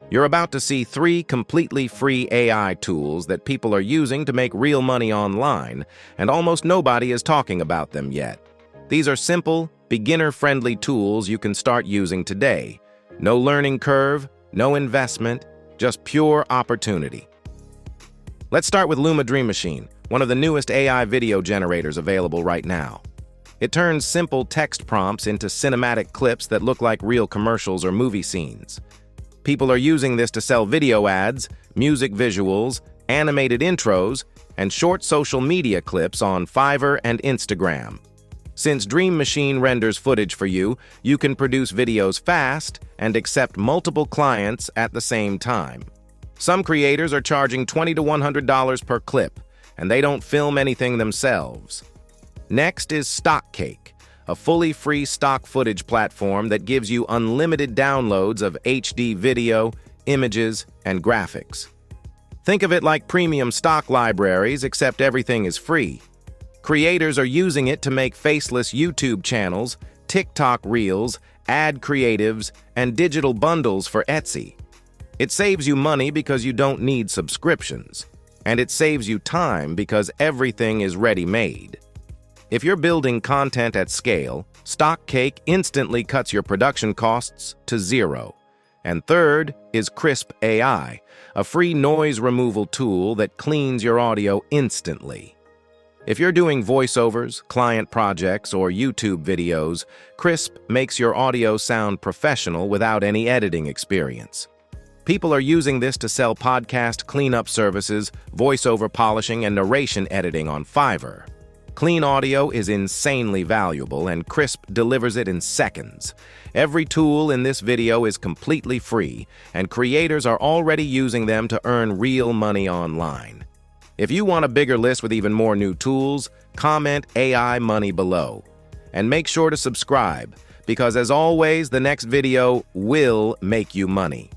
You're about to see 3 completely free AI tools that people are using to make real money online, and almost nobody is talking about them yet. These are simple, beginner-friendly tools you can start using today. No learning curve, no investment, just pure opportunity. Let's start with Luma Dream Machine, one of the newest AI video generators available right now. It turns simple text prompts into cinematic clips that look like real commercials or movie scenes. People are using this to sell video ads, music visuals, animated intros, and short social media clips on Fiverr and Instagram. Since Dream Machine renders footage for you, you can produce videos fast and accept multiple clients at the same time. Some creators are charging $20 to $100 per clip, and they don't film anything themselves. Next is StockCake, a fully free stock footage platform that gives you unlimited downloads of HD video, images, and graphics. Think of it like premium stock libraries, except everything is free. Creators are using it to make faceless YouTube channels, TikTok Reels, ad creatives, and digital bundles for Etsy. It saves you money because you don't need subscriptions, and it saves you time because everything is ready-made. If you're building content at scale, StockCake instantly cuts your production costs to zero. And third is Krisp AI, a free noise removal tool that cleans your audio instantly. If you're doing voiceovers, client projects, or YouTube videos, Krisp makes your audio sound professional without any editing experience. People are using this to sell podcast cleanup services, voiceover polishing, and narration editing on Fiverr. Clean audio is insanely valuable, and Krisp delivers it in seconds. Every tool in this video is completely free, and creators are already using them to earn real money online. If you want a bigger list with even more new tools, comment AI Money below. And make sure to subscribe, because as always, the next video will make you money.